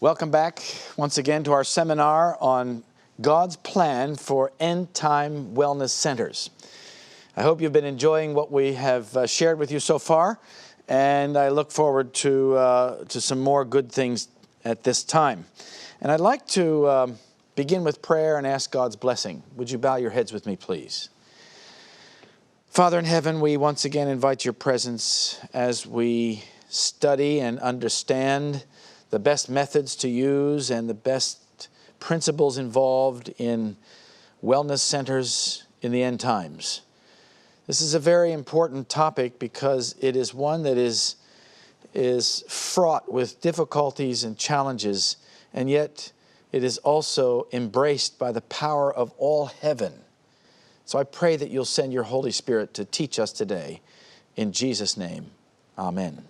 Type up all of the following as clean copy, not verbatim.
Welcome back once again to our seminar on God's plan for end-time wellness centers. I hope you've been enjoying what we have shared with you so far, and I look forward to some more good things at this time. And I'd like to begin with prayer and ask God's blessing. Would you bow your heads with me, please? Father in heaven, we once again invite your presence as we study and understand the best methods to use and the best principles involved in wellness centers in the end times. This is a very important topic because it is one that is fraught with difficulties and challenges, and yet it is also embraced by the power of all heaven. So I pray that you'll send your Holy Spirit to teach us today. In Jesus' name, amen.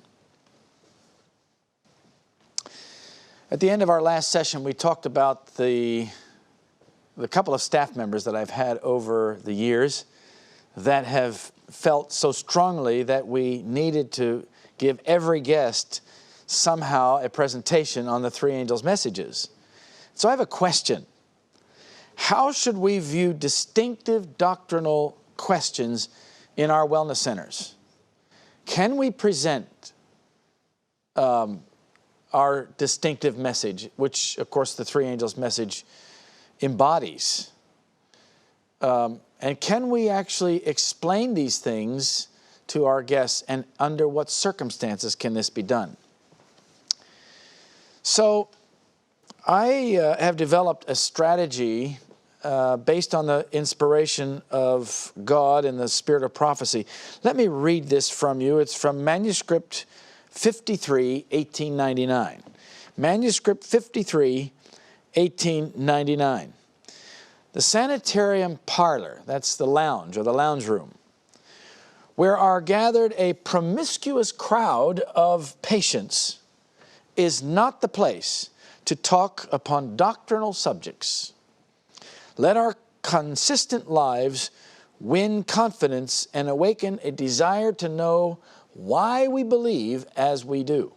At the end of our last session, we talked about the couple of staff members that I've had over the years that have felt so strongly that we needed to give every guest somehow a presentation on the three angels' messages. So I have a question. How should we view distinctive doctrinal questions in our wellness centers? Can we present our distinctive message, which, of course, the three angels' message embodies? And can we actually explain these things to our guests, and under what circumstances can this be done? So I have developed a strategy based on the inspiration of God and the spirit of prophecy. Let me read this from you. It's from manuscript 53, 1899. Manuscript 53, 1899. The sanitarium parlor, that's the lounge or the lounge room, where are gathered a promiscuous crowd of patients, is not the place to talk upon doctrinal subjects. Let our consistent lives win confidence and awaken a desire to know why we believe as we do.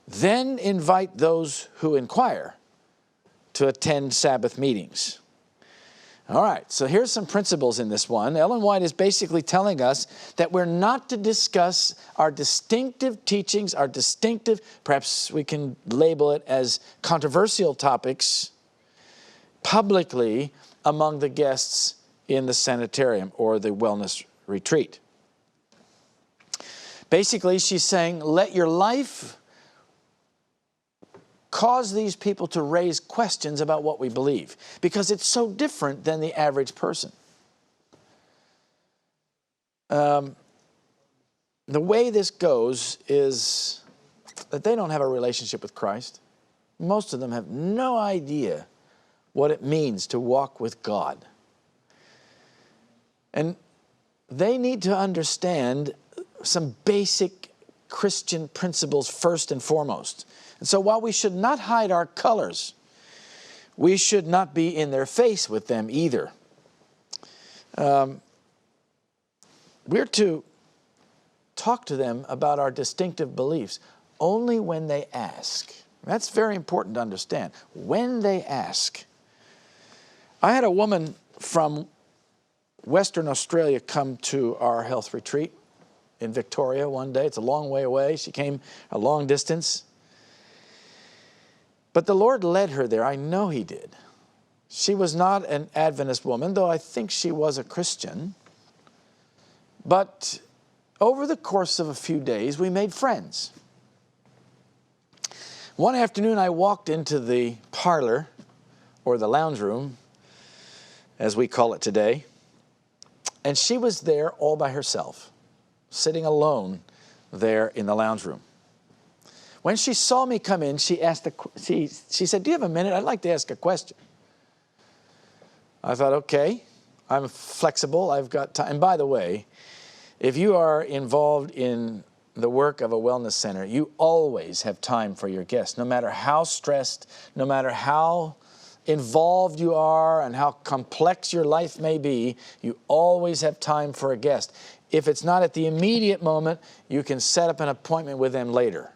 Then invite those who inquire to attend Sabbath meetings. All right, so here's some principles in this one. Ellen White is basically telling us that we're not to discuss our distinctive teachings, our distinctive, perhaps we can label it as controversial topics, publicly among the guests in the sanitarium or the wellness retreat. Basically, she's saying, let your life cause these people to raise questions about what we believe, because it's so different than the average person. The way this goes is that they don't have a relationship with Christ. Most of them have no idea what it means to walk with God. And they need to understand some basic Christian principles first and foremost. And so while we should not hide our colors, we should not be in their face with them either. We're to talk to them about our distinctive beliefs only when they ask. That's very important to understand. When they ask. I had a woman from Western Australia come to our health retreat in Victoria one day. It's a long way away. She came a long distance. But the Lord led her there. I know He did. She was not an Adventist woman, though I think she was a Christian. But over the course of a few days, we made friends. One afternoon, I walked into the parlor, or the lounge room, as we call it today, and she was there all by herself, sitting alone there in the lounge room. When she saw me come in, she said, "Do you have a minute? I'd like to ask a question." I thought, okay, I'm flexible, I've got time. And by the way, if you are involved in the work of a wellness center, you always have time for your guests, no matter how stressed, no matter how involved you are and how complex your life may be, you always have time for a guest. If it's not at the immediate moment, you can set up an appointment with them later.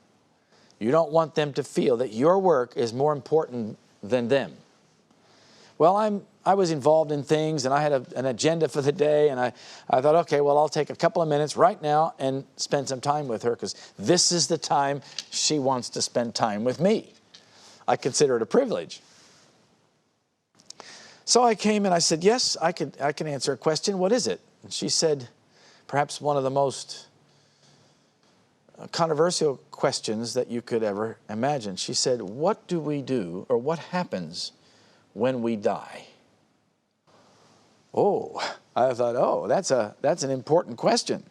You don't want them to feel that your work is more important than them. Well, I was involved in things, and I had an agenda for the day, and I thought, okay, well, I'll take a couple of minutes right now and spend some time with her, because this is the time she wants to spend time with me. I consider it a privilege. So I came and I said, yes, I can answer a question. What is it? And she said, perhaps one of the most controversial questions that you could ever imagine. She said, what do we do, or what happens when we die? Oh, I thought, oh, that's an important question.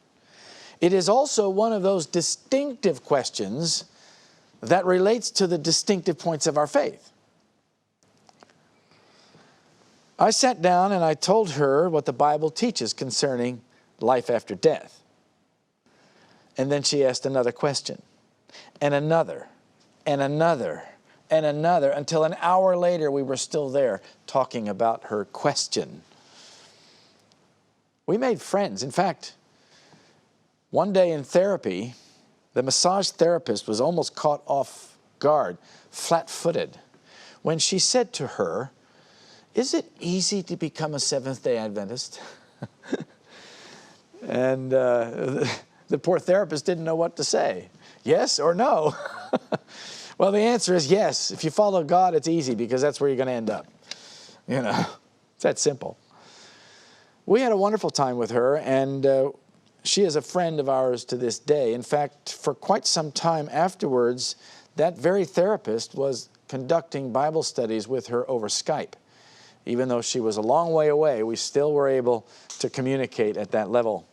It is also one of those distinctive questions that relates to the distinctive points of our faith. I sat down and I told her what the Bible teaches concerning life after death. And then she asked another question, and another, and another, and another, until an hour later we were still there talking about her question. We made friends. In fact, one day in therapy, the massage therapist was almost caught off guard, flat-footed, when she said to her, is it easy to become a Seventh-day Adventist? And the poor therapist didn't know what to say. Yes or no? Well, the answer is yes. If you follow God, it's easy, because that's where you're going to end up. You know, it's that simple. We had a wonderful time with her, and she is a friend of ours to this day. In fact, for quite some time afterwards, that very therapist was conducting Bible studies with her over Skype. Even though she was a long way away, we still were able to communicate at that level.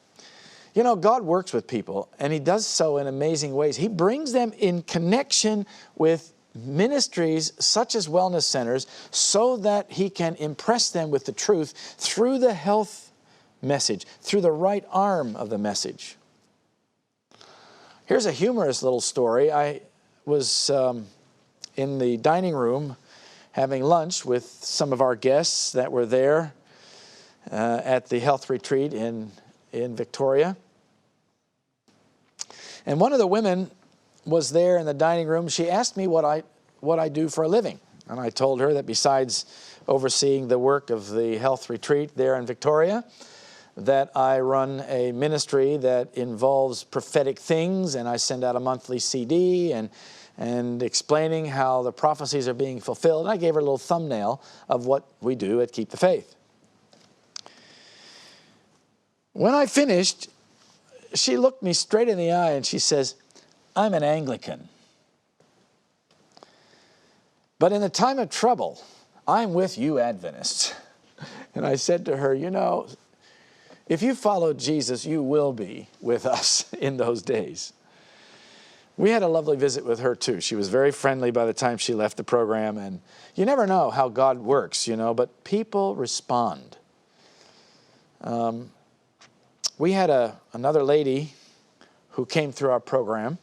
You know, God works with people, and He does so in amazing ways. He brings them in connection with ministries such as wellness centers, so that He can impress them with the truth through the health message, through the right arm of the message. Here's a humorous little story. I was in the dining room having lunch with some of our guests that were there at the health retreat in Victoria. And one of the women was there in the dining room. She asked me what I do for a living. And I told her that besides overseeing the work of the health retreat there in Victoria, that I run a ministry that involves prophetic things, and I send out a monthly CD and explaining how the prophecies are being fulfilled. And I gave her a little thumbnail of what we do at Keep the Faith. When I finished, she looked me straight in the eye and she says, I'm an Anglican. But in the time of trouble, I'm with you Adventists. And I said to her, you know, if you follow Jesus, you will be with us in those days. We had a lovely visit with her too. She was very friendly by the time she left the program, and you never know how God works, you know, but people respond. We had another lady who came through our program.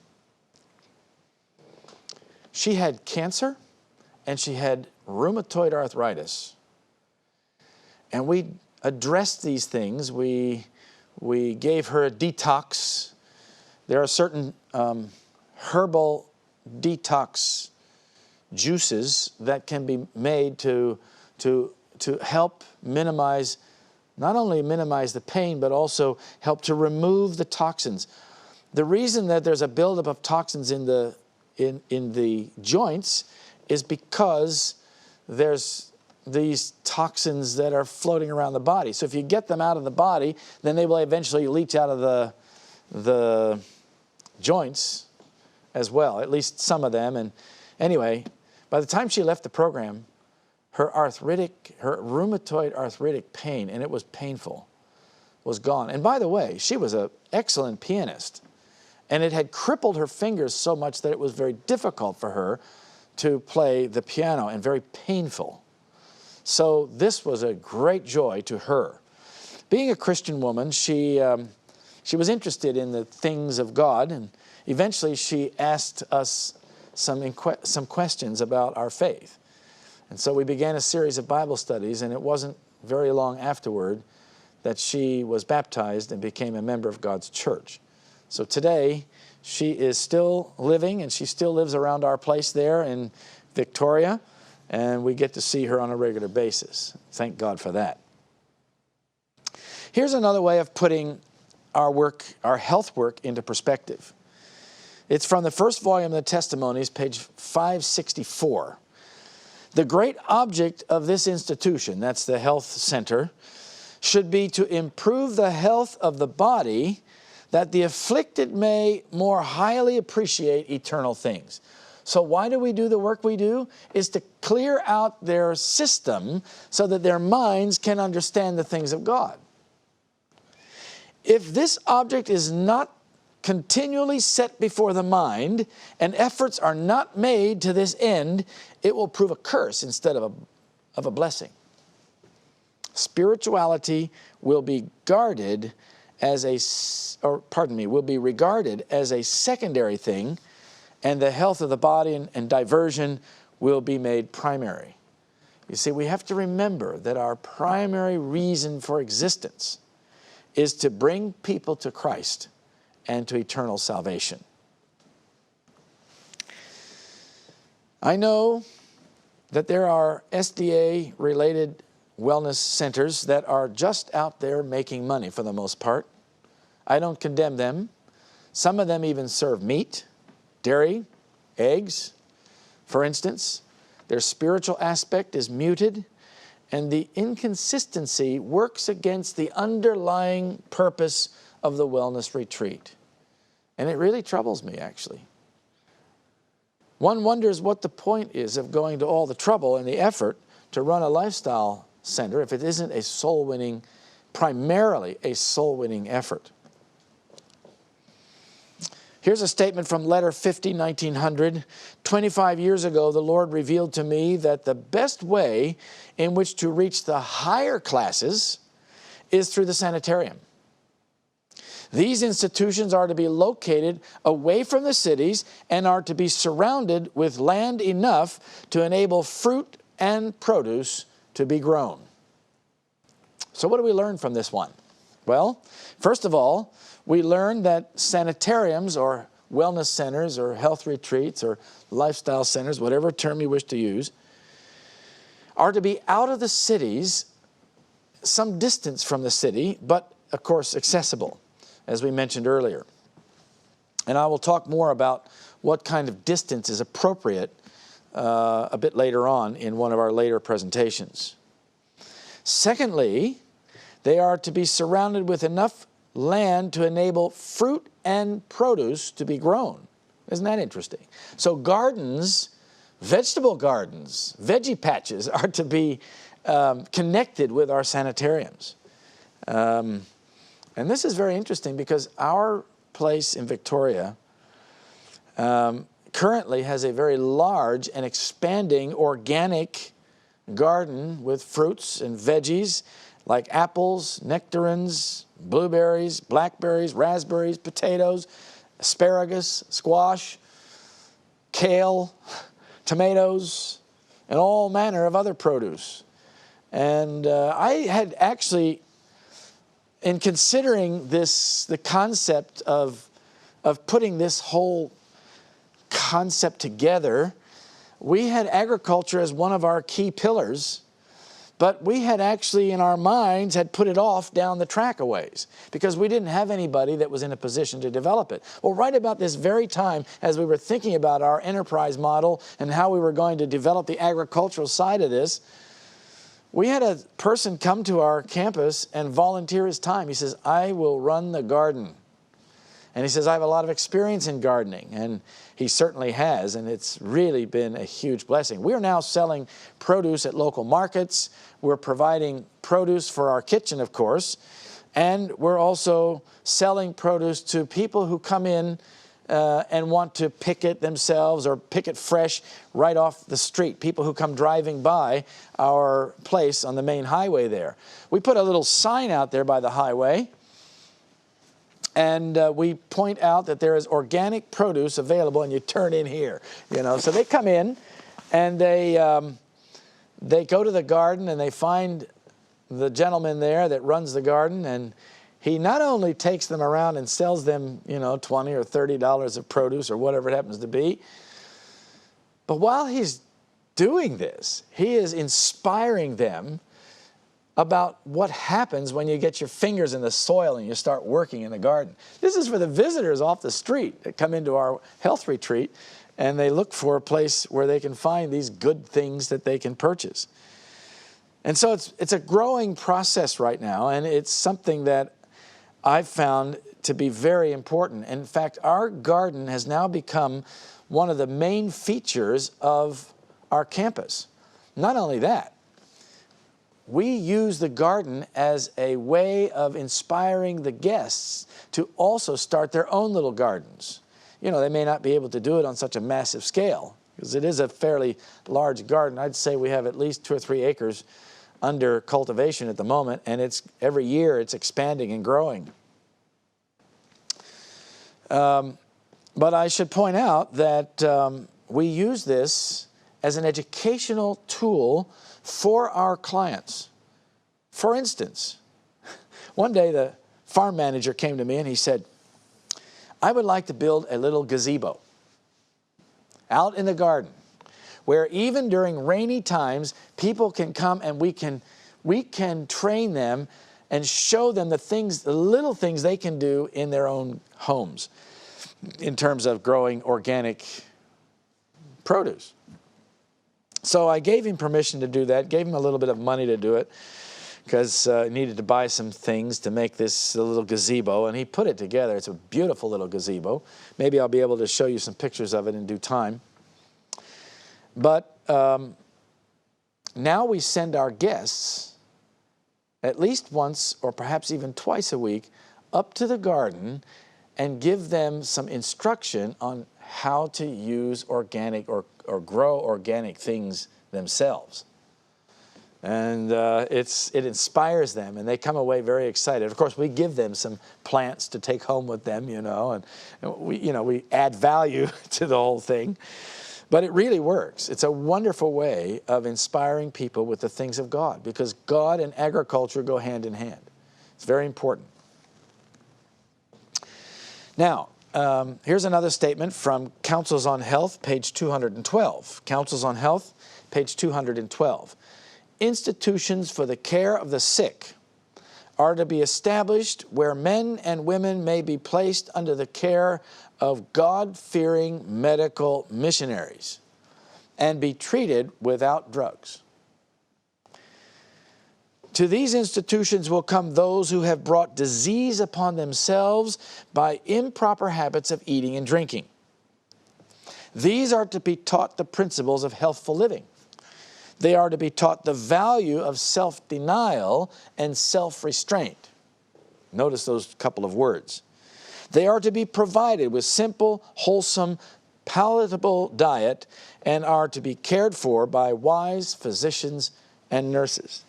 She had cancer and she had rheumatoid arthritis. And we addressed these things. We gave her a detox. There are certain herbal detox juices that can be made to help minimize, not only minimize the pain, but also help to remove the toxins. The reason that there's a buildup of toxins in the joints is because there's these toxins that are floating around the body. So if you get them out of the body, then they will eventually leach out of the joints as well, at least some of them. And anyway, by the time she left the program, her rheumatoid arthritic pain, and it was painful, was gone. And by the way, she was an excellent pianist. And it had crippled her fingers so much that it was very difficult for her to play the piano, and very painful. So this was a great joy to her. Being a Christian woman, she was interested in the things of God, and eventually she asked us some questions about our faith. And so we began a series of Bible studies, and it wasn't very long afterward that she was baptized and became a member of God's church. So today, She is still living, and she still lives around our place there in Victoria, and we get to see her on a regular basis. Thank God for that. Here's another way of putting our work, our health work, into perspective. It's from the first volume of the Testimonies, page 564. The great object of this institution, that's the health center, should be to improve the health of the body, that the afflicted may more highly appreciate eternal things. So why do we do the work we do? Is to clear out their system so that their minds can understand the things of God. If this object is not continually set before the mind, and efforts are not made to this end, it will prove a curse instead of a blessing. Spirituality will be regarded as a secondary thing, and the health of the body and diversion will be made primary. You see, we have to remember that our primary reason for existence is to bring people to Christ and to eternal salvation. I know that there are SDA-related wellness centers that are just out there making money for the most part. I don't condemn them. Some of them even serve meat, dairy, eggs. For instance, their spiritual aspect is muted, and the inconsistency works against the underlying purpose of the wellness retreat. And it really troubles me, actually. One wonders what the point is of going to all the trouble and the effort to run a lifestyle center if it isn't a soul-winning, primarily a soul-winning effort. Here's a statement from Letter 50, 1900. 25 years ago, the Lord revealed to me that the best way in which to reach the higher classes is through the sanitarium. These institutions are to be located away from the cities and are to be surrounded with land enough to enable fruit and produce to be grown. So what do we learn from this one? Well, first of all, we learn that sanitariums or wellness centers or health retreats or lifestyle centers, whatever term you wish to use, are to be out of the cities, some distance from the city, but of course accessible, as we mentioned earlier. And I will talk more about what kind of distance is appropriate a bit later on in one of our later presentations. Secondly, they are to be surrounded with enough land to enable fruit and produce to be grown. Isn't that interesting? So gardens, vegetable gardens, veggie patches are to be connected with our sanitariums. And this is very interesting because our place in Victoria currently has a very large and expanding organic garden with fruits and veggies like apples, nectarines, blueberries, blackberries, raspberries, potatoes, asparagus, squash, kale, tomatoes, and all manner of other produce. And I had actually, in considering this, the concept of putting this whole concept together, we had agriculture as one of our key pillars, but we had actually in our minds had put it off down the track a ways because we didn't have anybody that was in a position to develop it. Well, right about this very time, as we were thinking about our enterprise model and how we were going to develop the agricultural side of this, we had a person come to our campus and volunteer his time. He says, I will run the garden. And he says, I have a lot of experience in gardening. And he certainly has, and it's really been a huge blessing. We are now selling produce at local markets. We're providing produce for our kitchen, of course. And we're also selling produce to people who come in and want to pick it themselves or pick it fresh right off the street. People who come driving by our place on the main highway there. We put a little sign out there by the highway, and we point out that there is organic produce available, and you turn in here. You know, so they come in, and they go to the garden, and they find the gentleman there that runs the garden, and he not only takes them around and sells them, you know, $20 or $30 of produce or whatever it happens to be, but while he's doing this, he is inspiring them about what happens when you get your fingers in the soil and you start working in the garden. This is for the visitors off the street that come into our health retreat, and they look for a place where they can find these good things that they can purchase. And so it's a growing process right now, and it's something that I've found to be very important. In fact, our garden has now become one of the main features of our campus. Not only that, we use the garden as a way of inspiring the guests to also start their own little gardens. You know, they may not be able to do it on such a massive scale, because it is a fairly large garden. I'd say we have at least 2 or 3 acres under cultivation at the moment, and every year it's expanding and growing. But I should point out that we use this as an educational tool for our clients. For instance, one day the farm manager came to me and he said, I would like to build a little gazebo out in the garden where even during rainy times people can come and we can train them and show them the little things they can do in their own homes in terms of growing organic produce. So I gave him permission to do that, gave him a little bit of money to do it, because I needed to buy some things to make this little gazebo, and he put it together. It's a beautiful little gazebo. Maybe I'll be able to show you some pictures of it in due time. But now we send our guests at least once or perhaps even twice a week up to the garden and give them some instruction on how to use organic or grow organic things themselves. And it inspires them, and they come away very excited. Of course, we give them some plants to take home with them, you know, and we add value to the whole thing. But it really works. It's a wonderful way of inspiring people with the things of God, because God and agriculture go hand in hand. It's very important. Now, here's another statement from Counsels on Health, page 212. Counsels on Health, page 212. Institutions for the care of the sick are to be established where men and women may be placed under the care of God-fearing medical missionaries and be treated without drugs. To these institutions will come those who have brought disease upon themselves by improper habits of eating and drinking. These are to be taught the principles of healthful living. They are to be taught the value of self-denial and self-restraint. Notice those couple of words. They are to be provided with simple, wholesome, palatable diet and are to be cared for by wise physicians and nurses.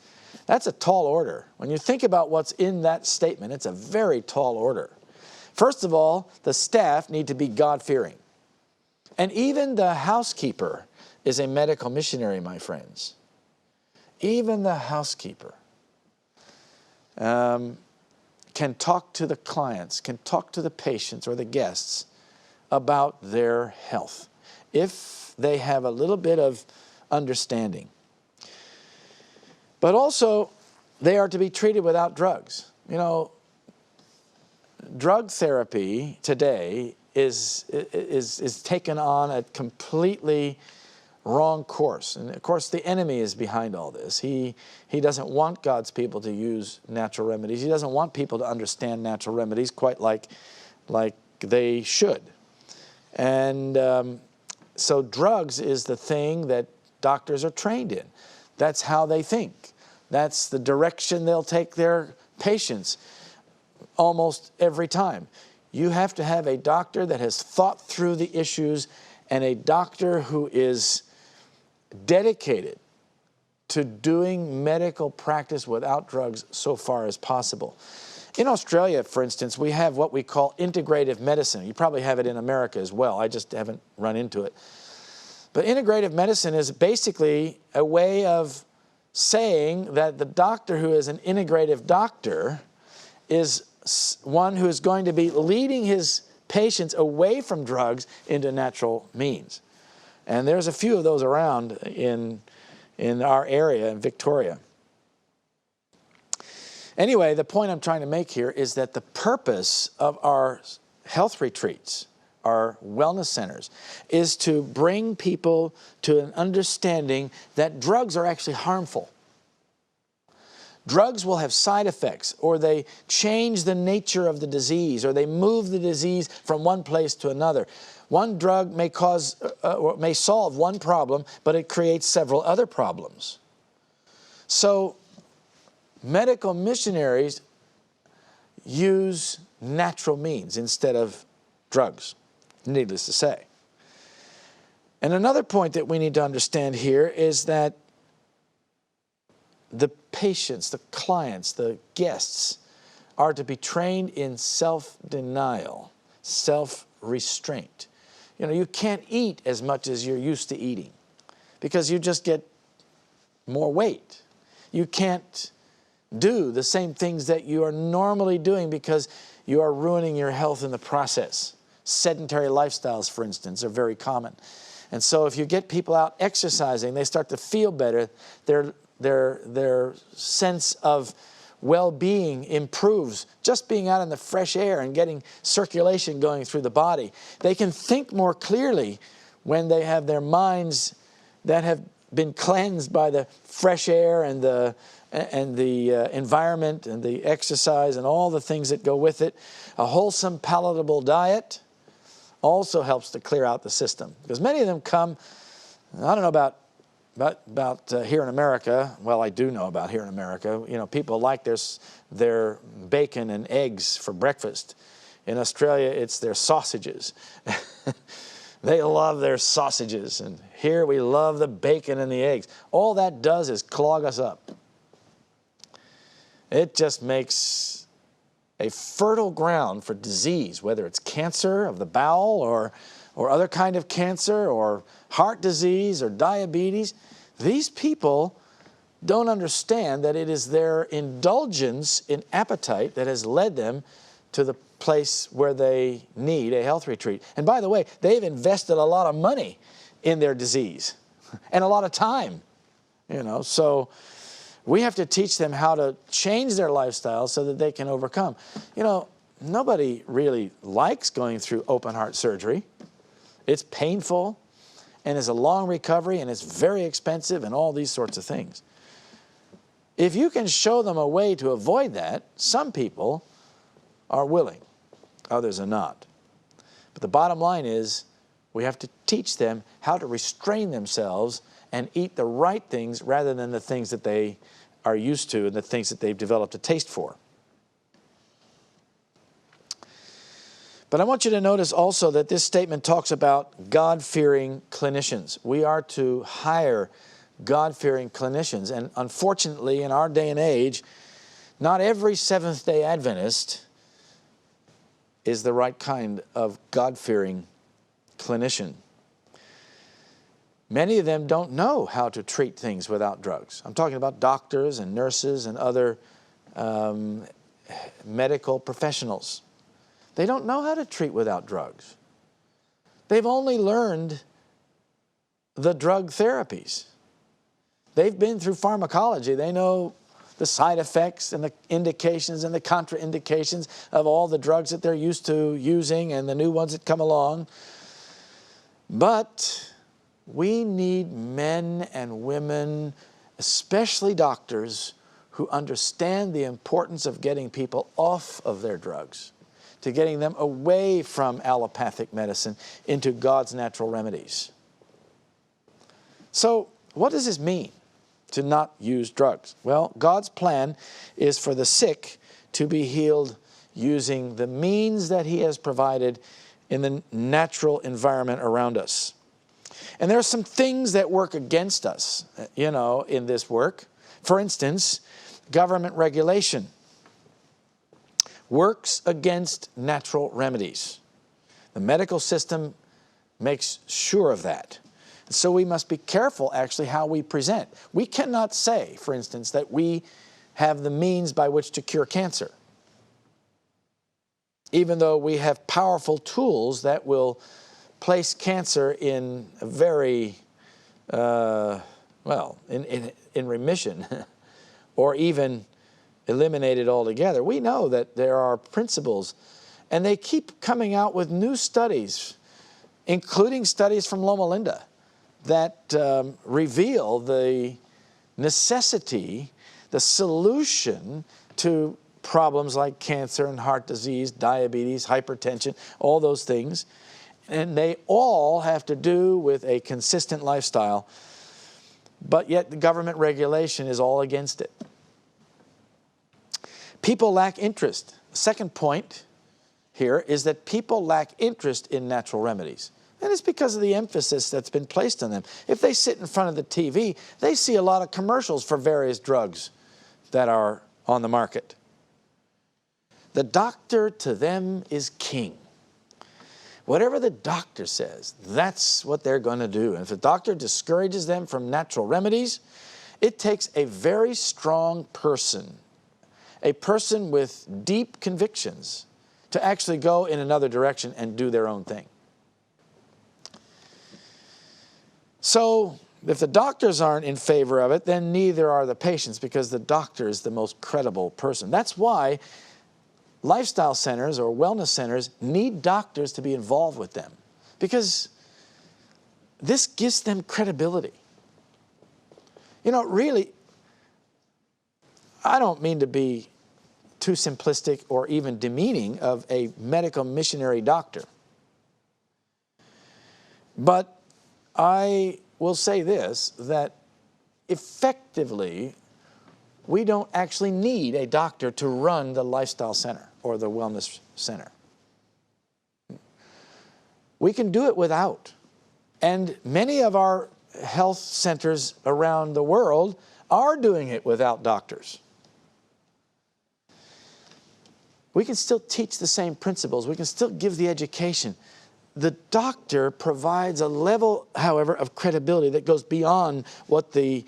That's a tall order. When you think about what's in that statement, it's a very tall order. First of all, the staff need to be God-fearing. And even the housekeeper is a medical missionary, my friends. Even the housekeeper can talk to the clients, can talk to the patients or the guests about their health, if they have a little bit of understanding. But also, they are to be treated without drugs. You know, drug therapy today is taken on a completely wrong course. And of course, the enemy is behind all this. He doesn't want God's people to use natural remedies. He doesn't want people to understand natural remedies quite like they should. And so drugs is the thing that doctors are trained in. That's how they think. That's the direction they'll take their patients almost every time. You have to have a doctor that has thought through the issues and a doctor who is dedicated to doing medical practice without drugs so far as possible. In Australia, for instance, we have what we call integrative medicine. You probably have it in America as well. I just haven't run into it. But integrative medicine is basically a way of saying that the doctor who is an integrative doctor is one who is going to be leading his patients away from drugs into natural means. And there's a few of those around in our area in Victoria. Anyway, the point I'm trying to make here is that the purpose of our health retreats, our wellness centers, is to bring people to an understanding that drugs are actually harmful. Drugs will have side effects, or they change the nature of the disease, or they move the disease from one place to another. One drug may may solve one problem, but it creates several other problems. So medical missionaries use natural means instead of drugs, needless to say. And another point that we need to understand here is that the patients, the clients, the guests are to be trained in self-denial, self-restraint. You know, you can't eat as much as you're used to eating because you just get more weight. You can't do the same things that you are normally doing because you are ruining your health in the process. Sedentary lifestyles, for instance, are very common. And so if you get people out exercising, they start to feel better. Their sense of well-being improves just being out in the fresh air and getting circulation going through the body. They can think more clearly when they have their minds that have been cleansed by the fresh air and the environment and the exercise and all the things that go with it. A wholesome, palatable diet also helps to clear out the system, because many of them come, I don't know about here in America. Well, I do know about here in America. You know, people like their bacon and eggs for breakfast. In Australia, it's their sausages. They love their sausages, and here we love the bacon and the eggs. All that does is clog us up. It just makes a fertile ground for disease, whether it's cancer of the bowel or other kind of cancer or heart disease or diabetes. These people don't understand that it is their indulgence in appetite that has led them to the place where they need a health retreat. And by the way, they've invested a lot of money in their disease and a lot of time, you know, so we have to teach them how to change their lifestyle so that they can overcome. You know, nobody really likes going through open heart surgery. It's painful, and it's a long recovery, and it's very expensive, and all these sorts of things. If you can show them a way to avoid that, some people are willing, others are not. But the bottom line is, we have to teach them how to restrain themselves and eat the right things rather than the things that they are used to and the things that they've developed a taste for. But I want you to notice also that this statement talks about God-fearing clinicians. We are to hire God-fearing clinicians. And unfortunately, in our day and age, not every Seventh-day Adventist is the right kind of God-fearing clinician. Many of them don't know how to treat things without drugs. I'm talking about doctors and nurses and other medical professionals. They don't know how to treat without drugs. They've only learned the drug therapies. They've been through pharmacology. They know the side effects and the indications and the contraindications of all the drugs that they're used to using and the new ones that come along. But we need men and women, especially doctors, who understand the importance of getting people off of their drugs, to getting them away from allopathic medicine into God's natural remedies. So, what does this mean to not use drugs? Well, God's plan is for the sick to be healed using the means that He has provided in the natural environment around us. And there are some things that work against us, you know, in this work. For instance, government regulation works against natural remedies. The medical system makes sure of that. So we must be careful, actually, how we present. We cannot say, for instance, that we have the means by which to cure cancer. even though we have powerful tools that will place cancer in a very, in remission or even eliminate it altogether. We know that there are principles, and they keep coming out with new studies, including studies from Loma Linda, that reveal the necessity, the solution to problems like cancer and heart disease, diabetes, hypertension, all those things. And they all have to do with a consistent lifestyle, but yet the government regulation is all against it. People lack interest. The second point here is that people lack interest in natural remedies. And it's because of the emphasis that's been placed on them. If they sit in front of the TV, they see a lot of commercials for various drugs that are on the market. The doctor to them is king. Whatever the doctor says, that's what they're going to do. And if the doctor discourages them from natural remedies, it takes a very strong person, a person with deep convictions, to actually go in another direction and do their own thing. So if the doctors aren't in favor of it, then neither are the patients, because the doctor is the most credible person. That's why lifestyle centers or wellness centers need doctors to be involved with them, because this gives them credibility. You know, really, I don't mean to be too simplistic or even demeaning of a medical missionary doctor, but I will say this, that effectively, we don't actually need a doctor to run the lifestyle center or the wellness center. We can do it without. And many of our health centers around the world are doing it without doctors. We can still teach the same principles. We can still give the education. The doctor provides a level, however, of credibility that goes beyond what the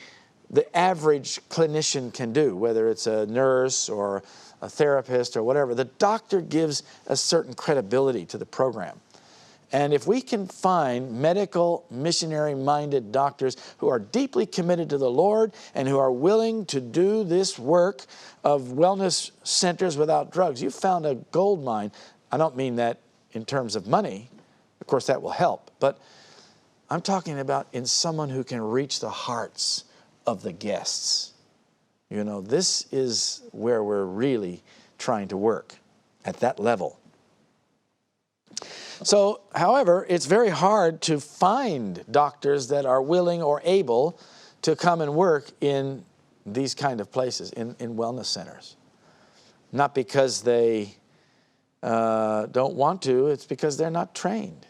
average clinician can do, whether it's a nurse or a therapist or whatever. The doctor gives a certain credibility to the program. And if we can find medical, missionary-minded doctors who are deeply committed to the Lord and who are willing to do this work of wellness centers without drugs, you've found a gold mine. I don't mean that in terms of money. Of course, that will help. But I'm talking about in someone who can reach the hearts of the guests. You know, this is where we're really trying to work, at that level. So, however, it's very hard to find doctors that are willing or able to come and work in these kind of places, in wellness centers. Not because they don't want to, it's because they're not trained.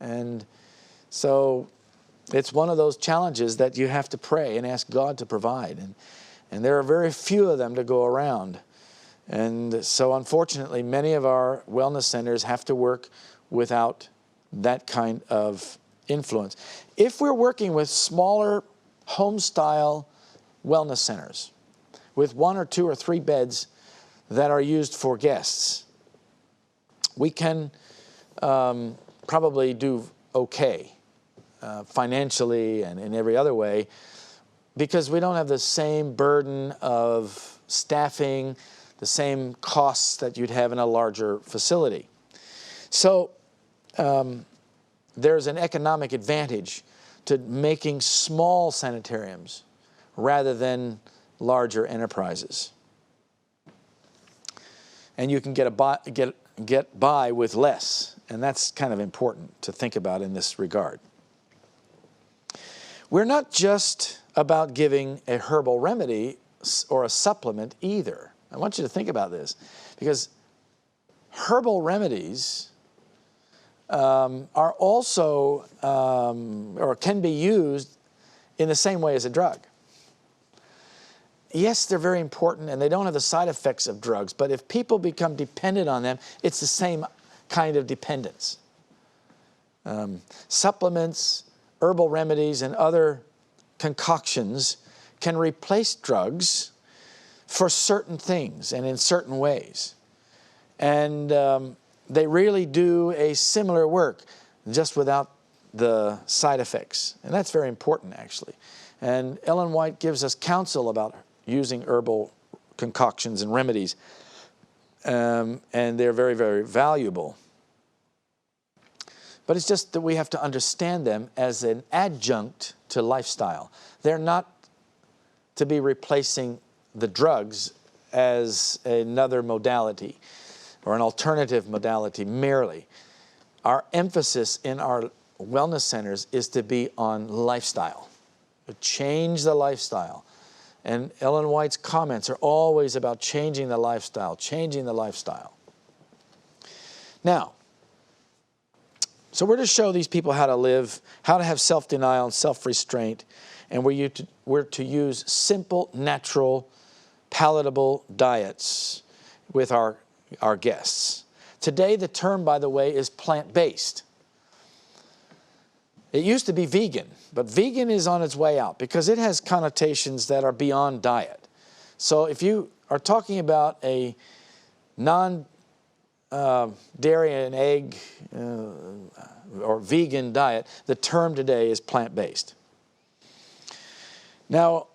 And so it's one of those challenges that you have to pray and ask God to provide. And there are very few of them to go around. And so unfortunately, many of our wellness centers have to work without that kind of influence. If we're working with smaller home-style wellness centers with 1 or 2 or 3 beds that are used for guests, we can probably do okay financially and in every other way, because we don't have the same burden of staffing, the same costs that you'd have in a larger facility. So there's an economic advantage to making small sanitariums rather than larger enterprises. And you can get by with less, and that's kind of important to think about in this regard. We're not just about giving a herbal remedy or a supplement either. I want you to think about this, because herbal remedies are also, or can be used in the same way as a drug. Yes, they're very important and they don't have the side effects of drugs, but if people become dependent on them, it's the same kind of dependence. Supplements, herbal remedies, and other concoctions can replace drugs for certain things and in certain ways. And they really do a similar work, just without the side effects. And that's very important, actually. And Ellen White gives us counsel about using herbal concoctions and remedies. And they're very, very valuable. But it's just that we have to understand them as an adjunct to lifestyle. They're not to be replacing the drugs as another modality or an alternative modality merely. Our emphasis in our wellness centers is to be on lifestyle, to change the lifestyle. And Ellen White's comments are always about changing the lifestyle, changing the lifestyle. Now, so we're to show these people how to live, how to have self-denial and self-restraint, and we're to use simple, natural, palatable diets with our guests. Today, the term, by the way, is plant-based. It used to be vegan, but vegan is on its way out because it has connotations that are beyond diet. So if you are talking about a non-dairy and egg or vegan diet, the term today is plant-based. Now,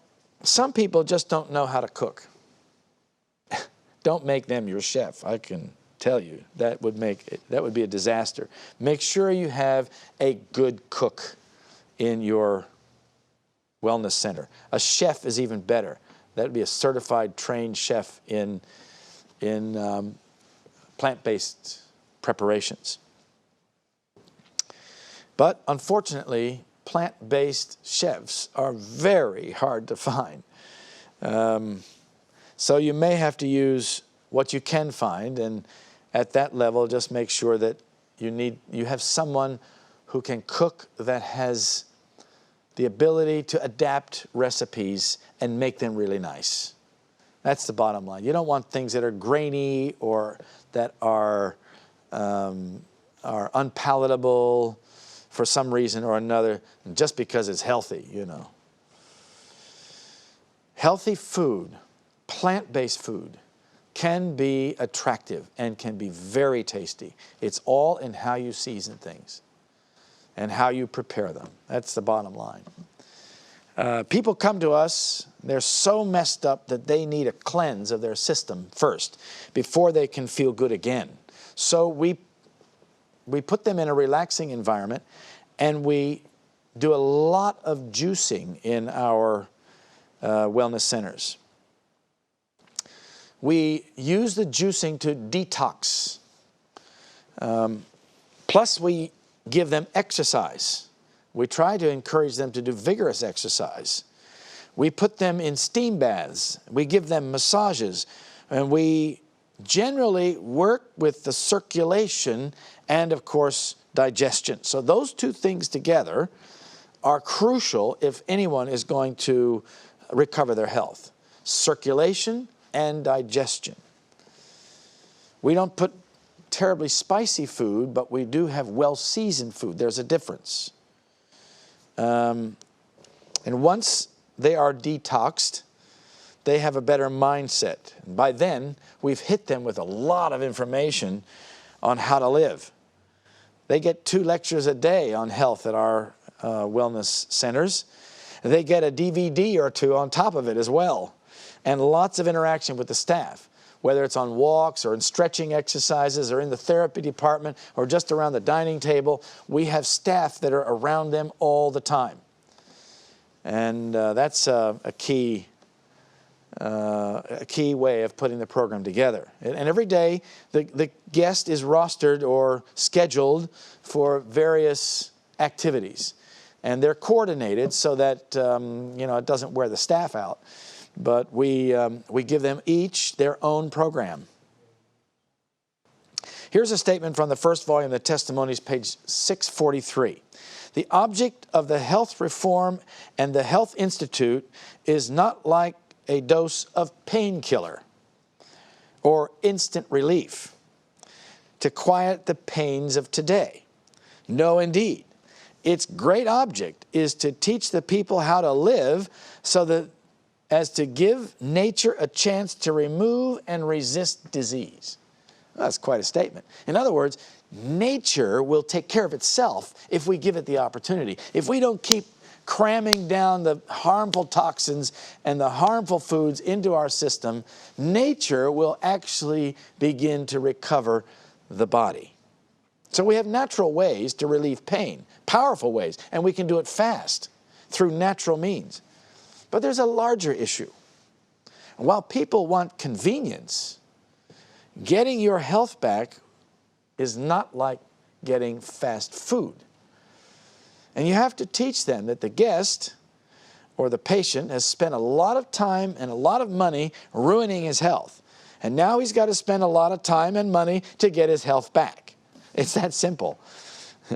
some people just don't know how to cook. Don't make them your chef. I can tell you that would be a disaster. Make sure you have a good cook in your wellness center. A chef is even better. That would be a certified, trained chef in plant-based preparations. But unfortunately, plant-based chefs are very hard to find. So you may have to use what you can find, and at that level, just make sure that you have someone who can cook that has the ability to adapt recipes and make them really nice. That's the bottom line. You don't want things that are grainy or that are unpalatable for some reason or another, just because it's healthy, you know. Healthy food, plant-based food, can be attractive and can be very tasty. It's all in how you season things and how you prepare them. That's the bottom line. People come to us, they're so messed up that they need a cleanse of their system first before they can feel good again. So we put them in a relaxing environment, and we do a lot of juicing in our wellness centers. We use the juicing to detox. Plus, we give them exercise. We try to encourage them to do vigorous exercise. We put them in steam baths. We give them massages. And we generally work with the circulation and, of course, digestion. So those two things together are crucial if anyone is going to recover their health. Circulation and digestion. We don't put terribly spicy food, but we do have well-seasoned food. There's a difference. And once they are detoxed, they have a better mindset. And by then, we've hit them with a lot of information on how to live. They get 2 lectures a day on health at our wellness centers. They get a DVD or 2 on top of it as well, and lots of interaction with the staff, whether it's on walks or in stretching exercises or in the therapy department or just around the dining table. We have staff that are around them all the time. And that's a key way of putting the program together. And every day, the guest is rostered or scheduled for various activities. And they're coordinated so that it doesn't wear the staff out. But we give them each their own program. Here's a statement from the first volume of the Testimonies, page 643. The object of the Health Reform and the Health Institute is not like a dose of painkiller or instant relief to quiet the pains of today. No, indeed. Its great object is to teach the people how to live so that as to give nature a chance to remove and resist disease. That's quite a statement. In other words, nature will take care of itself if we give it the opportunity. If we don't keep cramming down the harmful toxins and the harmful foods into our system, nature will actually begin to recover the body. So we have natural ways to relieve pain, powerful ways, and we can do it fast through natural means. But there's a larger issue. While people want convenience, getting your health back is not like getting fast food. And you have to teach them that the guest or the patient has spent a lot of time and a lot of money ruining his health. And now he's got to spend a lot of time and money to get his health back. It's that simple.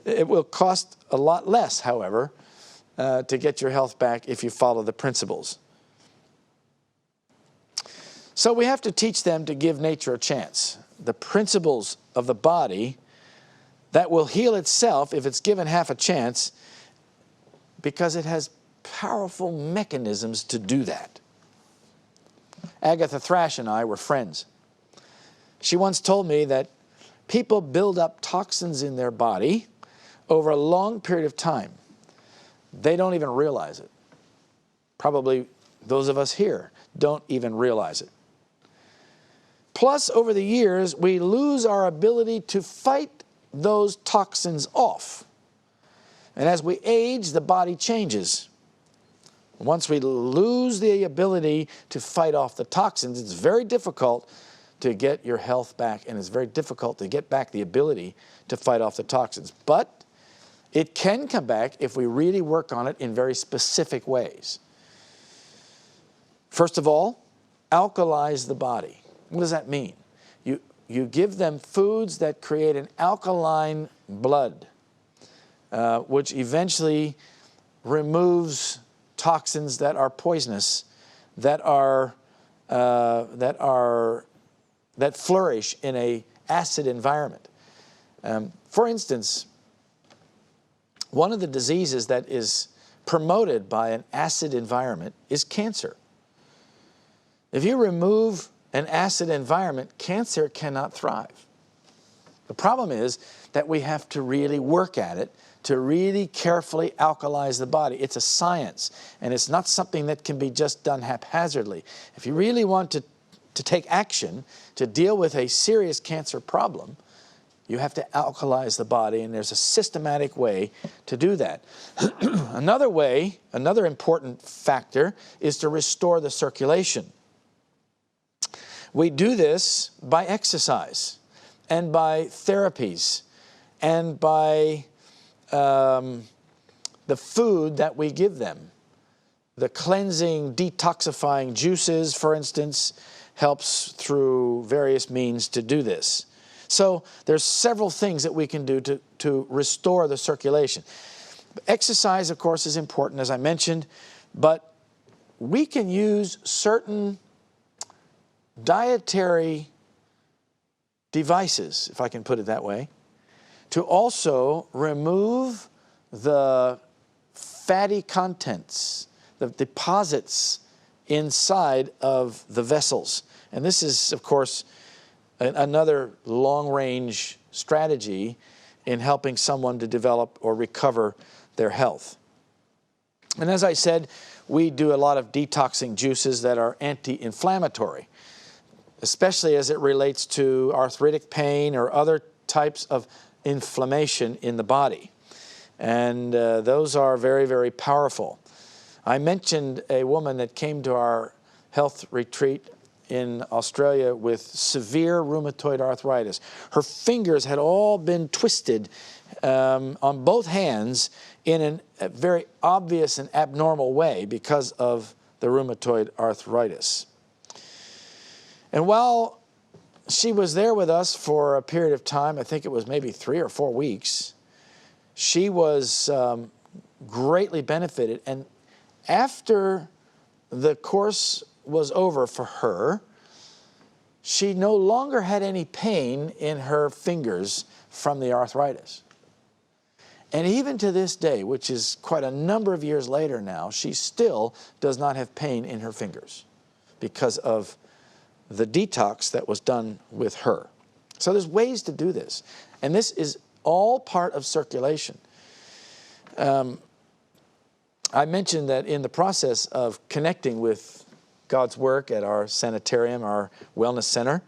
It will cost a lot less, however, to get your health back if you follow the principles. So we have to teach them to give nature a chance. The principles of the body that will heal itself if it's given half a chance, because it has powerful mechanisms to do that. Agatha Thrash and I were friends. She once told me that people build up toxins in their body over a long period of time. They don't even realize it. Probably those of us here don't even realize it. Plus, over the years, we lose our ability to fight those toxins off. And as we age, the body changes. Once we lose the ability to fight off the toxins, it's very difficult to get your health back, and it's very difficult to get back the ability to fight off the toxins. But it can come back if we really work on it in very specific ways. First of all, alkalize the body. What does that mean? You give them foods that create an alkaline blood, which eventually removes toxins that are poisonous, that flourish in an acid environment. For instance, one of the diseases that is promoted by an acid environment is cancer. If you remove an acid environment, cancer cannot thrive. The problem is that we have to really work at it to really carefully alkalize the body. It's a science, and it's not something that can be just done haphazardly. If you really want to take action to deal with a serious cancer problem, you have to alkalize the body, and there's a systematic way to do that. Another important factor is to restore the circulation. We do this by exercise and by therapies and by the food that we give them. The cleansing, detoxifying juices, for instance, helps through various means to do this. So there's several things that we can do to restore the circulation. Exercise, of course, is important, as I mentioned, but we can use certain dietary devices, if I can put it that way, to also remove the fatty contents, the deposits inside of the vessels. And this is, of course, another long-range strategy in helping someone to develop or recover their health. And as I said, we do a lot of detoxing juices that are anti-inflammatory, especially as it relates to arthritic pain or other types of inflammation in the body. And those are very, very powerful. I mentioned a woman that came to our health retreat in Australia with severe rheumatoid arthritis. Her fingers had all been twisted on both hands in a very obvious and abnormal way because of the rheumatoid arthritis. And while she was there with us for a period of time, I think it was maybe 3 or 4 weeks, she was greatly benefited. And after the course was over for her, she no longer had any pain in her fingers from the arthritis. And even to this day, which is quite a number of years later now, she still does not have pain in her fingers because of the detox that was done with her. So there's ways to do this. And this is all part of circulation. I mentioned that in the process of connecting with God's work at our sanitarium, our wellness center,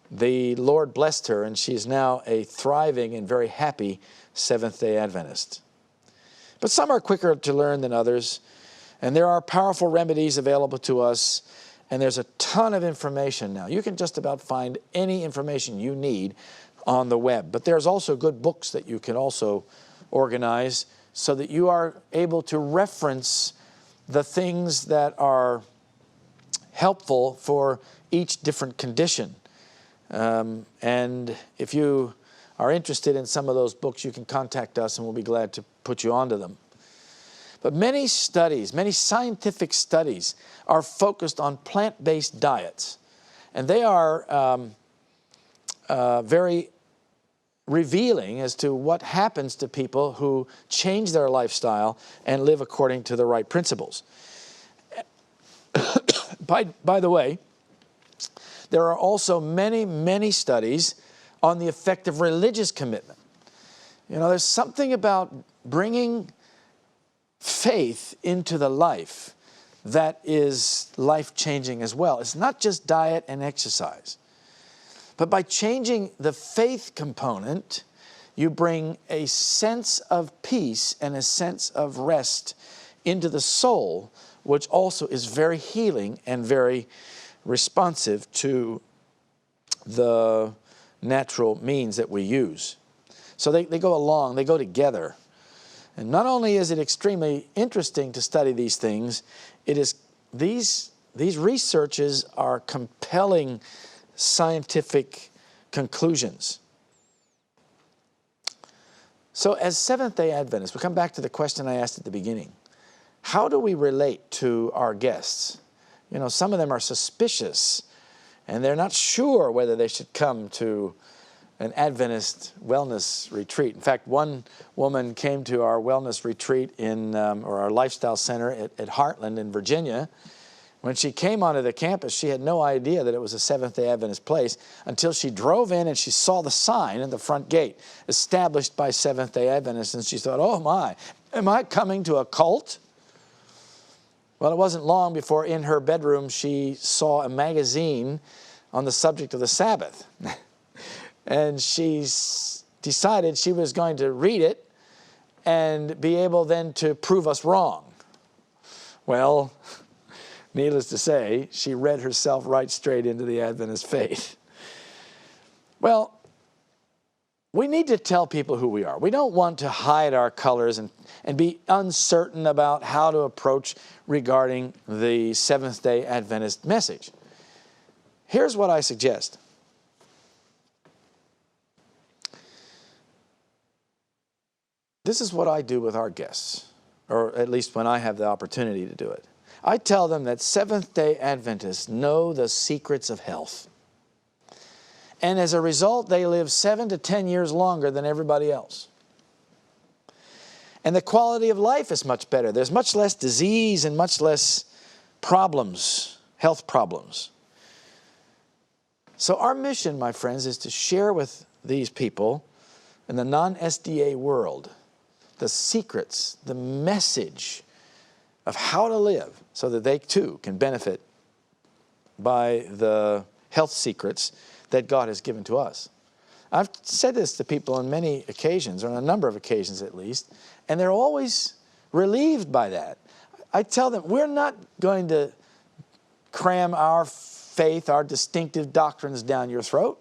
the Lord blessed her, and she's now a thriving and very happy Seventh-day Adventist. But some are quicker to learn than others, and there are powerful remedies available to us, and there's a ton of information now. You can just about find any information you need on the web, but there's also good books that you can also organize so that you are able to reference the things that are helpful for each different condition. And if you are interested in some of those books, you can contact us and we'll be glad to put you onto them. But many studies, many scientific studies are focused on plant-based diets. And they are very revealing as to what happens to people who change their lifestyle and live according to the right principles. By the way, there are also many, many studies on the effect of religious commitment. You know, there's something about bringing faith into the life that is life-changing as well. It's not just diet and exercise. But by changing the faith component, you bring a sense of peace and a sense of rest into the soul, which also is very healing and very responsive to the natural means that we use. So they go along, they go together. And not only is it extremely interesting to study these things, it is these researches are compelling scientific conclusions. So as Seventh-day Adventists, we come back to the question I asked at the beginning. How do we relate to our guests? You know, some of them are suspicious and they're not sure whether they should come to an Adventist wellness retreat. In fact, one woman came to our wellness retreat or our lifestyle center at Heartland in Virginia. When she came onto the campus, she had no idea that it was a Seventh-day Adventist place until she drove in and she saw the sign at the front gate, established by Seventh-day Adventists, and she thought, oh my, am I coming to a cult? Well, it wasn't long before in her bedroom she saw a magazine on the subject of the Sabbath. And she decided she was going to read it and be able then to prove us wrong. Well, needless to say, she read herself right straight into the Adventist faith. Well, we need to tell people who we are. We don't want to hide our colors and be uncertain about how to approach regarding the Seventh-day Adventist message. Here's what I suggest. This is what I do with our guests, or at least when I have the opportunity to do it. I tell them that Seventh-day Adventists know the secrets of health. And as a result, they live 7 to 10 years longer than everybody else. And the quality of life is much better. There's much less disease and much less problems, health problems. So our mission, my friends, is to share with these people in the non-SDA world the secrets, the message of how to live so that they too can benefit by the health secrets that God has given to us. I've said this to people on many occasions, or on a number of occasions at least, and they're always relieved by that. I tell them, we're not going to cram our faith, our distinctive doctrines down your throat.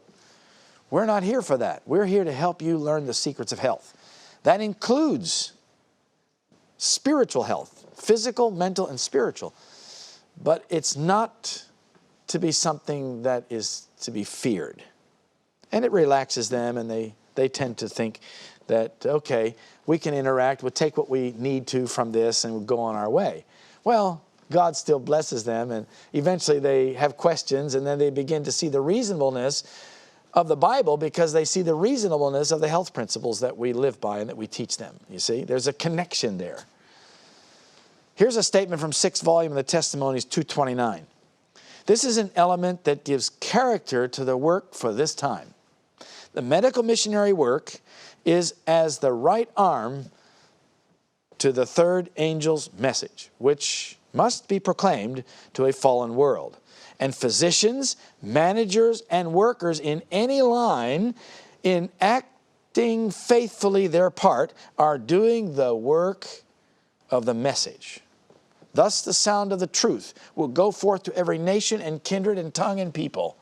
We're not here for that. We're here to help you learn the secrets of health. That includes spiritual health, physical, mental, and spiritual. But it's not to be something that is to be feared. And it relaxes them, and they tend to think that, okay, we can interact, we'll take what we need to from this, and we'll go on our way. Well, God still blesses them, and eventually they have questions, and then they begin to see the reasonableness of the Bible because they see the reasonableness of the health principles that we live by and that we teach them. You see, there's a connection there. Here's a statement from 6th volume of the Testimonies, 229. This is an element that gives character to the work for this time. The medical missionary work is as the right arm to the third angel's message, which must be proclaimed to a fallen world. And physicians, managers, and workers in any line, in acting faithfully their part, are doing the work of the message. Thus the sound of the truth will go forth to every nation and kindred and tongue and people.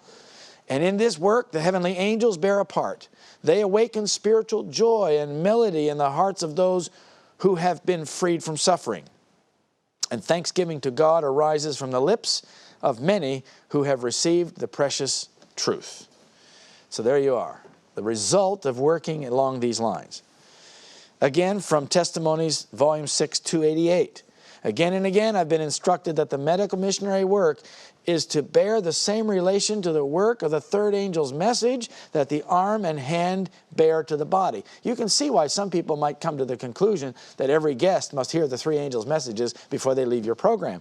And in this work the heavenly angels bear a part. They awaken spiritual joy and melody in the hearts of those who have been freed from suffering. And thanksgiving to God arises from the lips of many who have received the precious truth. So there you are, the result of working along these lines. Again, from Testimonies, Volume 6, 288. Again and again, I've been instructed that the medical missionary work is to bear the same relation to the work of the third angel's message that the arm and hand bear to the body. You can see why some people might come to the conclusion that every guest must hear the three angels' messages before they leave your program.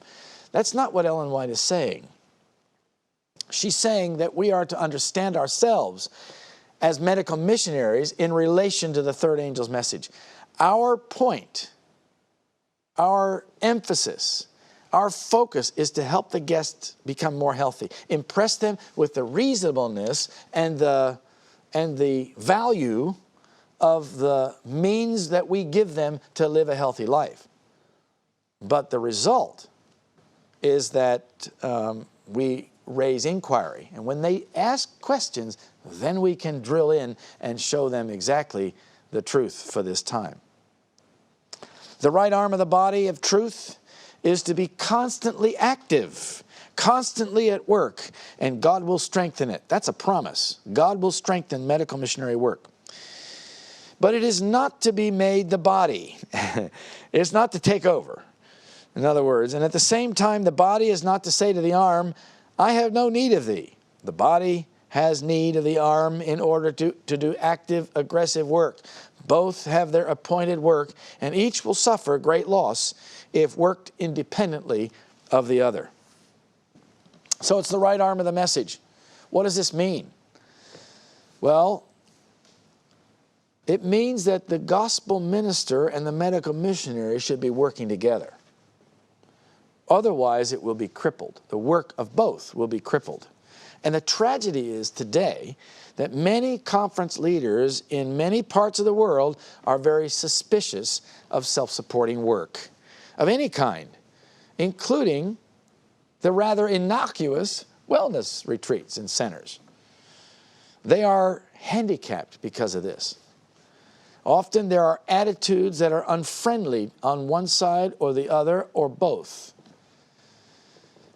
That's not what Ellen White is saying. She's saying that we are to understand ourselves as medical missionaries in relation to the third angel's message. Our point, our emphasis, our focus is to help the guests become more healthy. Impress them with the reasonableness and the value of the means that we give them to live a healthy life. But the result is that we raise inquiry. And when they ask questions, then we can drill in and show them exactly the truth for this time. The right arm of the body of truth is to be constantly active, constantly at work, and God will strengthen it. That's a promise. God will strengthen medical missionary work. But it is not to be made the body. It's not to take over, in other words. And at the same time, the body is not to say to the arm, I have no need of thee. The body has need of the arm in order to do active, aggressive work. Both have their appointed work, and each will suffer great loss if worked independently of the other. So it's the right arm of the message. What does this mean? Well, it means that the gospel minister and the medical missionary should be working together. Otherwise, it will be crippled. The work of both will be crippled. And the tragedy is today that many conference leaders in many parts of the world are very suspicious of self-supporting work of any kind, including the rather innocuous wellness retreats and centers. They are handicapped because of this. Often there are attitudes that are unfriendly on one side or the other or both.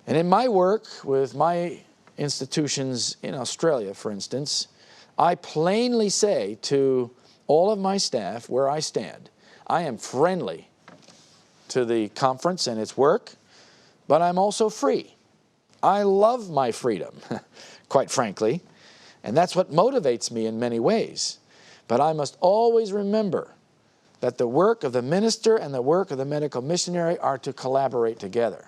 And in my work with my institutions in Australia, for instance, I plainly say to all of my staff where I stand, I am friendly to the conference and its work, but I'm also free. I love my freedom, quite frankly, and that's what motivates me in many ways. But I must always remember that the work of the minister and the work of the medical missionary are to collaborate together.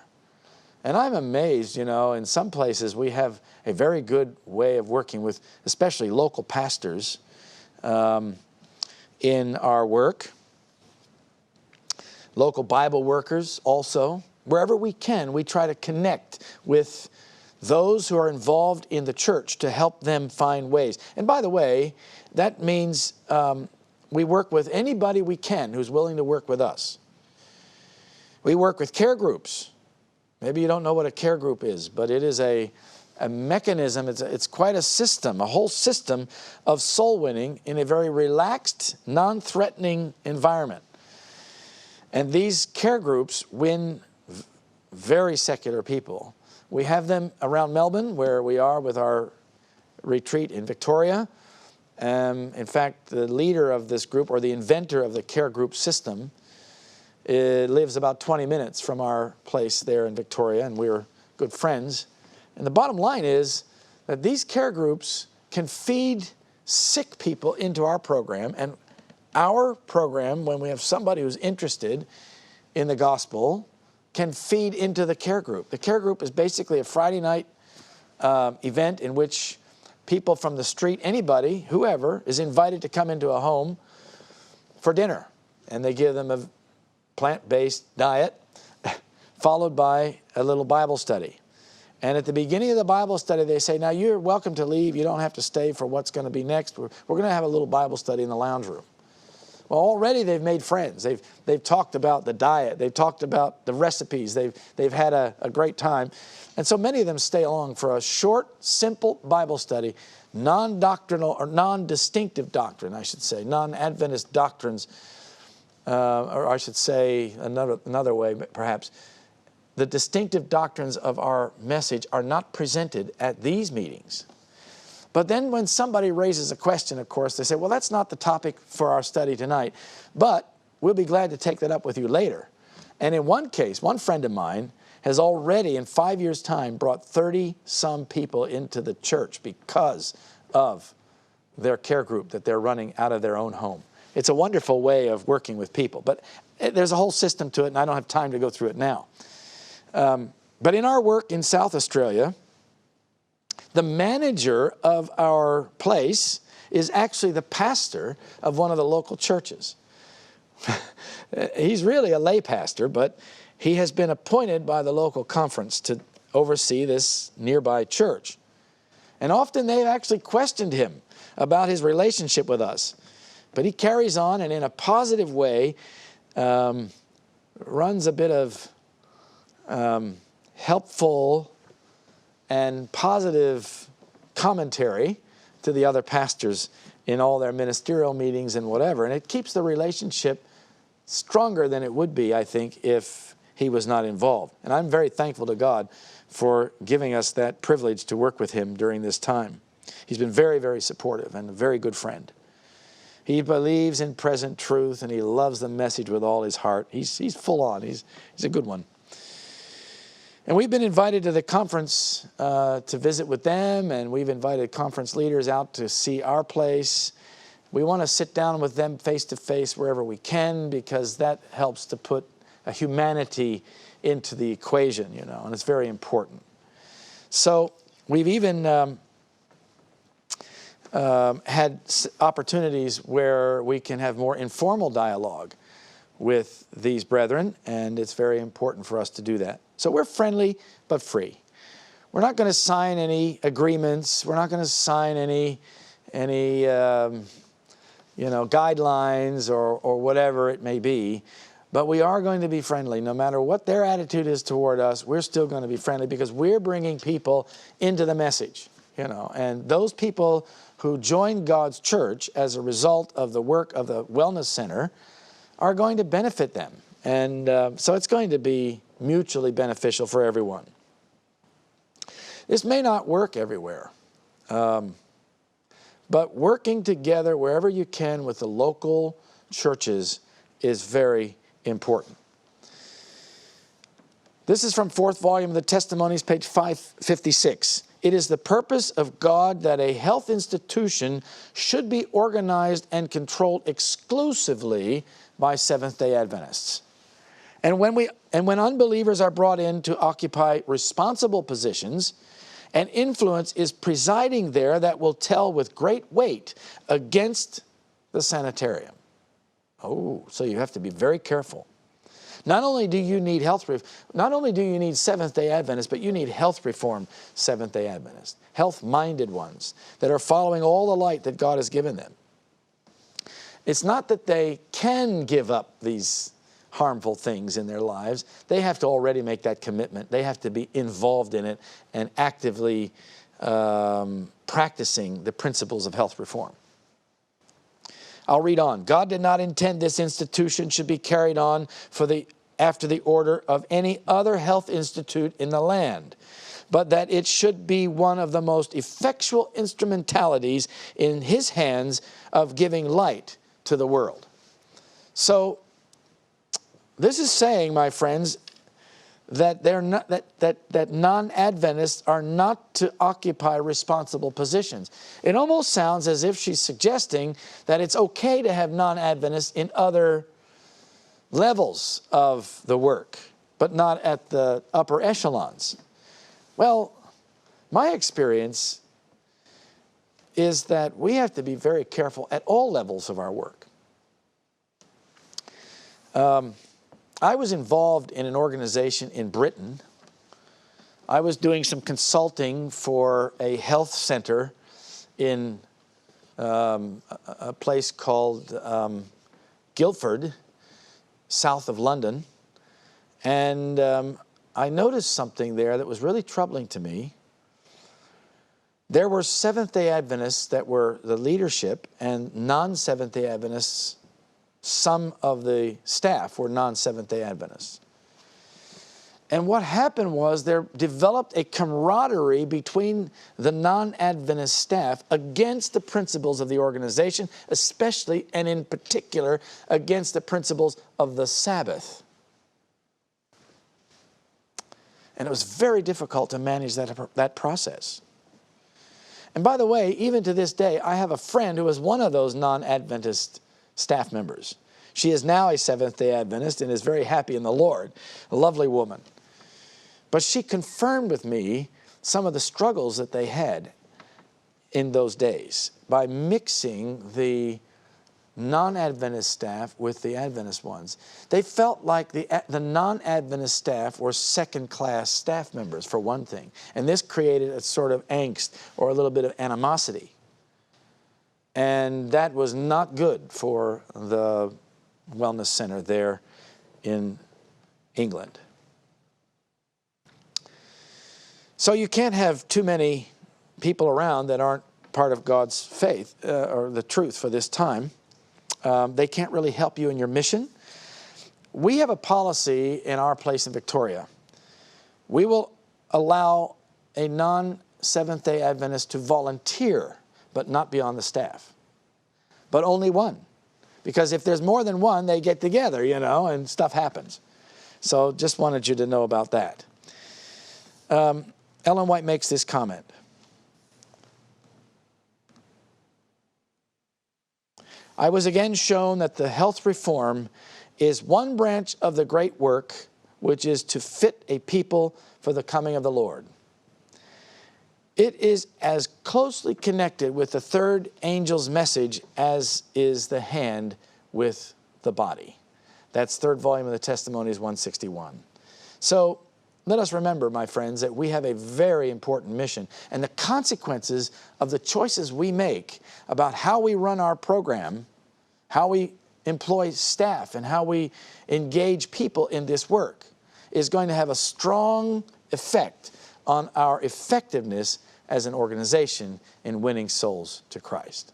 And I'm amazed, you know, in some places we have a very good way of working with, especially local pastors in our work. Local Bible workers also. Wherever we can, we try to connect with those who are involved in the church to help them find ways. And by the way, that means we work with anybody we can who's willing to work with us. We work with care groups. Maybe you don't know what a care group is, but it is a mechanism, it's quite a system, a whole system of soul winning in a very relaxed, non-threatening environment. And these care groups win very secular people. We have them around Melbourne, where we are with our retreat in Victoria. In fact, the leader of this group, or the inventor of the care group system, lives about 20 minutes from our place there in Victoria, and we're good friends. And the bottom line is that these care groups can feed sick people into our program, and our program, when we have somebody who's interested in the gospel, can feed into the care group. The care group is basically a Friday night event in which people from the street, anybody, whoever, is invited to come into a home for dinner. And they give them a plant-based diet, followed by a little Bible study. And at the beginning of the Bible study, they say, now you're welcome to leave. You don't have to stay for what's going to be next. We're going to have a little Bible study in the lounge room. Well, already they've made friends. They've talked about the diet. They've talked about the recipes. They've had a great time. And so many of them stay along for a short, simple Bible study, non-doctrinal or non-distinctive doctrine, I should say, non-Adventist doctrines, or I should say another way perhaps. The distinctive doctrines of our message are not presented at these meetings. But then when somebody raises a question, of course, they say, well, that's not the topic for our study tonight, but we'll be glad to take that up with you later. And in one case, one friend of mine has already, in 5 years' time, brought 30-some people into the church because of their care group that they're running out of their own home. It's a wonderful way of working with people, but there's a whole system to it, and I don't have time to go through it now. But in our work in South Australia, the manager of our place is actually the pastor of one of the local churches. He's really a lay pastor, but he has been appointed by the local conference to oversee this nearby church. And often they've actually questioned him about his relationship with us. But he carries on and in a positive way runs a bit of helpful and positive commentary to the other pastors in all their ministerial meetings and whatever. And it keeps the relationship stronger than it would be, I think, if he was not involved. And I'm very thankful to God for giving us that privilege to work with him during this time. He's been very, very supportive and a very good friend. He believes in present truth and he loves the message with all his heart. He's full on. He's a good one. And we've been invited to the conference to visit with them, and we've invited conference leaders out to see our place. We want to sit down with them face to face wherever we can, because that helps to put a humanity into the equation, you know, and it's very important. So we've even had opportunities where we can have more informal dialogue with these brethren, and it's very important for us to do that. So we're friendly but free. We're not going to sign any agreements. We're not going to sign any guidelines or whatever it may be. But we are going to be friendly. No matter what their attitude is toward us, we're still going to be friendly because we're bringing people into the message. You know, and those people who join God's church as a result of the work of the Wellness Center are going to benefit them. And so it's going to be mutually beneficial for everyone. This may not work everywhere, but working together wherever you can with the local churches is very important. This is from 4th volume of the Testimonies, page 556. It is the purpose of God that a health institution should be organized and controlled exclusively by Seventh-day Adventists. And when unbelievers are brought in to occupy responsible positions, an influence is presiding there that will tell with great weight against the sanitarium. Oh, so you have to be very careful. Not only do you need Seventh-day Adventists, but you need health reform Seventh-day Adventists, health-minded ones that are following all the light that God has given them. It's not that they can give up these harmful things in their lives. They have to already make that commitment. They have to be involved in it and actively practicing the principles of health reform. I'll read on. God did not intend this institution should be carried on after the order of any other health institute in the land, but that it should be one of the most effectual instrumentalities in His hands of giving light to the world. So this is saying, my friends, that they're not, that non-Adventists are not to occupy responsible positions. It almost sounds as if she's suggesting that it's okay to have non-Adventists in other levels of the work, but not at the upper echelons. Well, my experience is that we have to be very careful at all levels of our work. I was involved in an organization in Britain. I was doing some consulting for a health center in a place called Guildford, south of London. And I noticed something there that was really troubling to me. There were Seventh-day Adventists that were the leadership, and non-Seventh-day Adventists. Some of the staff were non-Seventh-day Adventists. And what happened was there developed a camaraderie between the non-Adventist staff against the principles of the organization, especially and in particular against the principles of the Sabbath. And it was very difficult to manage that process. And by the way, even to this day, I have a friend who is one of those non-Adventist staff members. She is now a Seventh-day Adventist and is very happy in the Lord, a lovely woman. But she confirmed with me some of the struggles that they had in those days by mixing the non-Adventist staff with the Adventist ones. They felt like the non-Adventist staff were second-class staff members, for one thing. And this created a sort of angst or a little bit of animosity. And that was not good for the wellness center there in England. So you can't have too many people around that aren't part of God's faith or the truth for this time. They can't really help you in your mission. We have a policy in our place in Victoria. We will allow a non-Seventh-day Adventist to volunteer, but not be on the staff. But only one. Because if there's more than one, they get together, you know, and stuff happens. So just wanted you to know about that. Ellen White makes this comment. I was again shown that the health reform is one branch of the great work, which is to fit a people for the coming of the Lord. It is as closely connected with the third angel's message as is the hand with the body. That's third volume of the Testimonies, 161. So let us remember, my friends, that we have a very important mission, and the consequences of the choices we make about how we run our program, how we employ staff, and how we engage people in this work is going to have a strong effect on our effectiveness as an organization in winning souls to Christ.